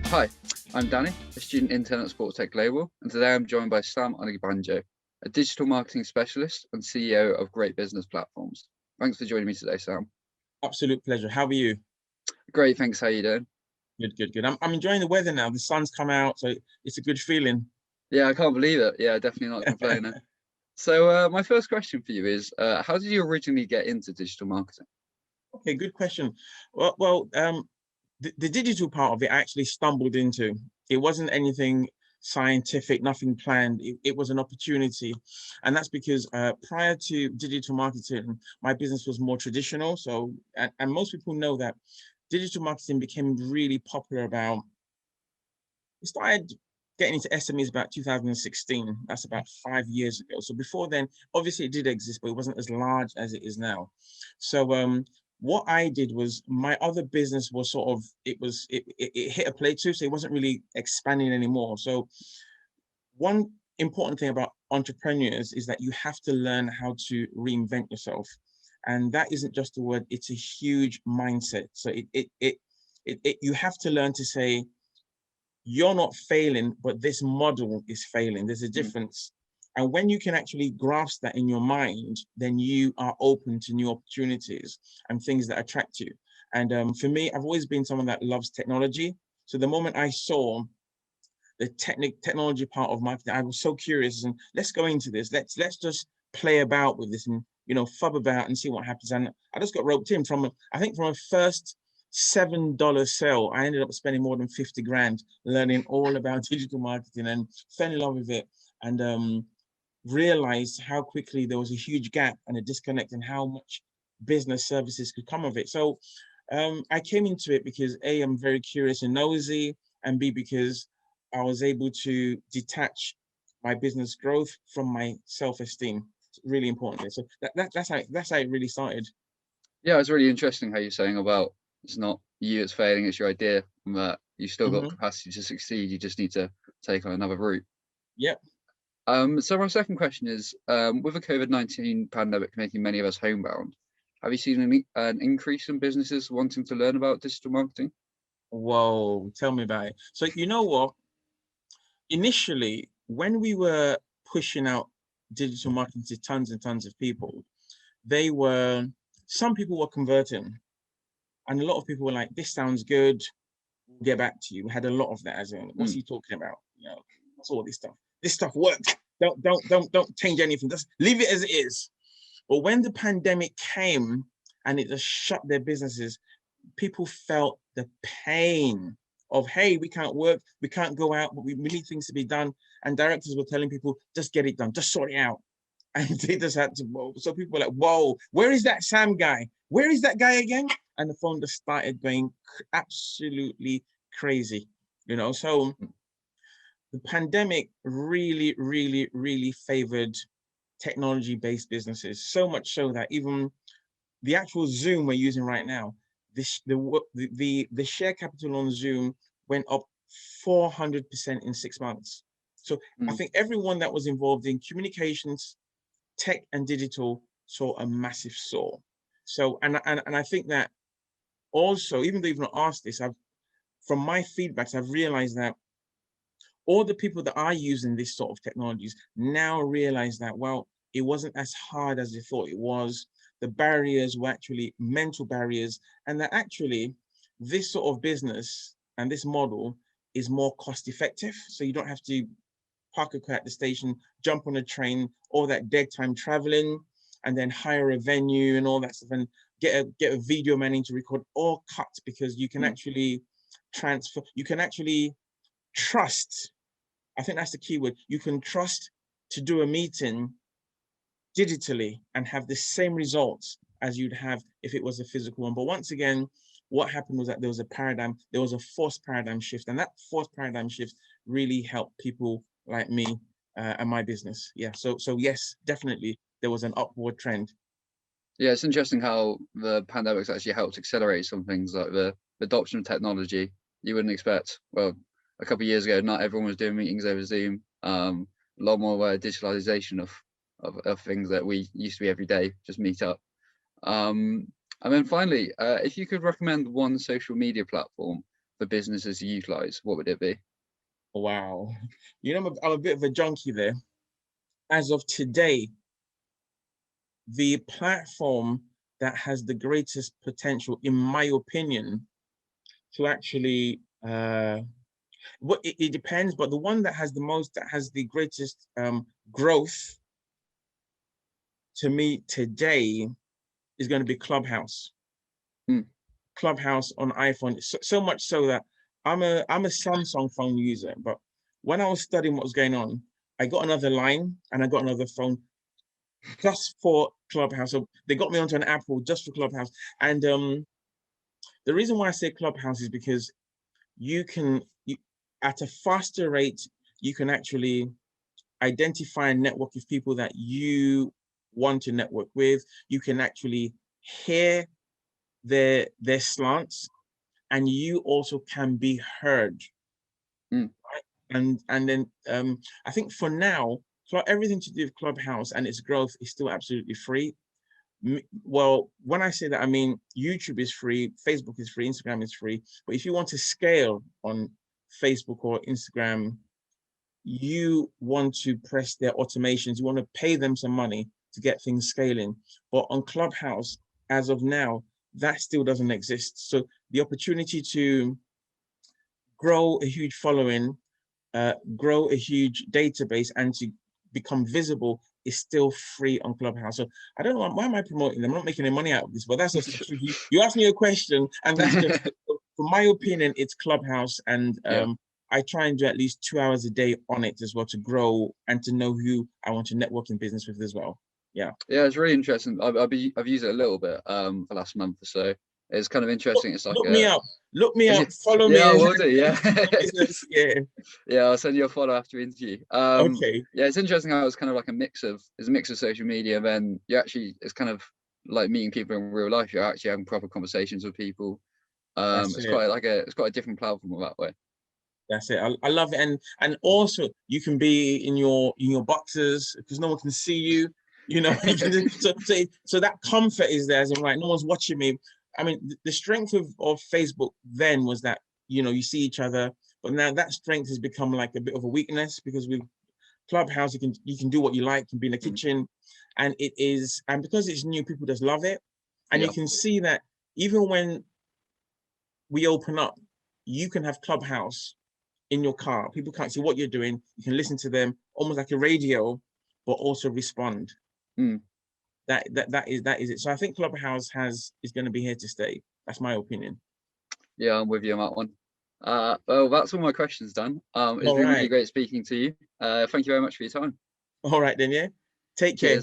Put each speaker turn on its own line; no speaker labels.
Hi, I'm Danny, a student intern at SportsTech Global, and today I'm joined by Onigbanjo, a digital marketing specialist and CEO of Great Business Platforms. Thanks for joining me today, Sam.
Absolute pleasure. How are you?
Great, thanks. How are you doing?
Good. I'm enjoying the weather now. The sun's come out, so it's a good feeling.
Yeah, I can't believe it. Yeah, definitely not complaining. So my first question for you is, how did you originally get into digital marketing?
Okay, good question. The digital part of it I actually stumbled into. It wasn't anything scientific, nothing planned. It was an opportunity. And that's because prior to digital marketing, my business was more traditional. So, and most people know that digital marketing became really popular about, we started getting into SMEs about 2016. That's about 5 years ago. So before then, obviously it did exist, but it wasn't as large as it is now. So what I did was, my other business was sort of, it hit a plateau, so it wasn't really expanding anymore. So one important thing about entrepreneurs is that you have to learn how to reinvent yourself. And that isn't just a word, it's a huge mindset. So you have to learn to say, you're not failing, but this model is failing. There's a difference. And when you can actually grasp that in your mind, then you are open to new opportunities and things that attract you. And for me, I've always been someone that loves technology. So the moment I saw the technology part of marketing, I was so curious, and let's go into this. Let's just play about with this and, fub about and see what happens. And I just got roped in from a first $7 sale. I ended up spending more than 50 grand learning all about digital marketing, and fell in love with it, and realized how quickly there was a huge gap and a disconnect, and how much business services could come of it. So I came into it because A, I'm very curious and nosy, and B, because I was able to detach my business growth from my self-esteem. It's really important. So that's how it really started.
Yeah, it's really interesting how you're saying about it's not you that's failing, it's your idea, and that you've still got capacity to succeed. You just need to take on another route.
Yep.
So my second question is, with the COVID-19 pandemic making many of us homebound, have you seen an increase in businesses wanting to learn about digital marketing?
Whoa, tell me about it. So you know what? Initially, when we were pushing out digital marketing to tons and tons of people, some people were converting, and a lot of people were like, "This sounds good. We'll get back to you." We had a lot of that, as in, "What's he talking about? What's all this stuff? This stuff worked. Don't change anything. Just leave it as it is." But when the pandemic came and it just shut their businesses, people felt the pain of, hey, we can't work, we can't go out, but we need things to be done. And directors were telling people, just get it done, just sort it out. And they just had to, whoa. So people were like, whoa, where is that Sam guy? Where is that guy again? And the phone just started going absolutely crazy, So the pandemic really favored technology-based businesses, so much so that even the actual Zoom we're using right now, the share capital on Zoom went up 400% in 6 months. So I think everyone that was involved in communications, tech, and digital saw a massive soar. So and I think that also, even though you've not asked this, from my feedbacks, I've realized that all the people that are using this sort of technologies now realize that, well, it wasn't as hard as they thought it was. The barriers were actually mental barriers, and that actually this sort of business and this model is more cost effective. So you don't have to park a car at the station, jump on a train, all that dead time traveling, and then hire a venue and all that stuff, and get a video man in to record, all cut, because you can actually transfer, you can actually trust. I think that's the key word. You can trust to do a meeting digitally and have the same results as you'd have if it was a physical one. But once again, what happened was that there was a forced paradigm shift, and that forced paradigm shift really helped people like me and my business. Yeah. So yes, definitely there was an upward trend.
Yeah, it's interesting how the pandemic's actually helped accelerate some things, like the adoption of technology. You wouldn't expect, well, a couple of years ago, not everyone was doing meetings over Zoom. A lot more digitalization of things that we used to be every day, just meet up. And then finally, if you could recommend one social media platform for businesses to utilize, what would it be?
Wow. You know, I'm a bit of a junkie there. As of today, the platform that has the greatest potential, in my opinion, to actually, it depends, but the one that has the greatest growth to me today is going to be Clubhouse. Clubhouse on iPhone, so much so that I'm a Samsung phone user, but when I was studying what was going on, I got another line and I got another phone just for Clubhouse. So they got me onto an Apple just for Clubhouse. And the reason why I say Clubhouse is because you can, at a faster rate, you can actually identify and network with people that you want to network with. You can actually hear their slants, and you also can be heard. Right? And then I think for now, everything to do with Clubhouse and its growth is still absolutely free. Well, when I say that, I mean YouTube is free, Facebook is free, Instagram is free. But if you want to scale on Facebook or Instagram, you want to press their automations. You want to pay them some money to get things scaling. But on Clubhouse, as of now, that still doesn't exist. So the opportunity to grow a huge following, grow a huge database, and to become visible is still free on Clubhouse. So I don't know, why am I promoting them? I'm not making any money out of this, but that's just the truth. You asked me a question, and that's just, from my opinion, it's Clubhouse. And I try and do at least 2 hours a day on it as well, to grow and to know who I want to network in business with as well. Yeah,
it's really interesting. I've used it a little bit for the last month or so. It's kind of interesting. It's like
look me up, follow me.
Yeah, I will do. Yeah.
Yeah,
I'll send you a follow after interview.
Okay.
Yeah, it's interesting how it's kind of like a mix of social media, and then it's kind of like meeting people in real life. You're actually having proper conversations with people. It's quite a different platform that way.
That's it. I love it. And also you can be in your boxers because no one can see you. You know, so that comfort is there. As in, right, no one's watching me. I mean, the strength of Facebook then was that, you know, you see each other, but now that strength has become like a bit of a weakness, because with Clubhouse, you can do what you like, you can be in the kitchen, and because it's new, people just love it. And you can see that even when we open up, you can have Clubhouse in your car. People can't see what you're doing. You can listen to them almost like a radio, but also respond. That is it. So I think Clubhouse is going to be here to stay. That's my opinion. Yeah,
I'm with you on that one. Well, that's all my questions done. It's been really great speaking to you. Thank you very much for your time.
All right then, yeah. Take care.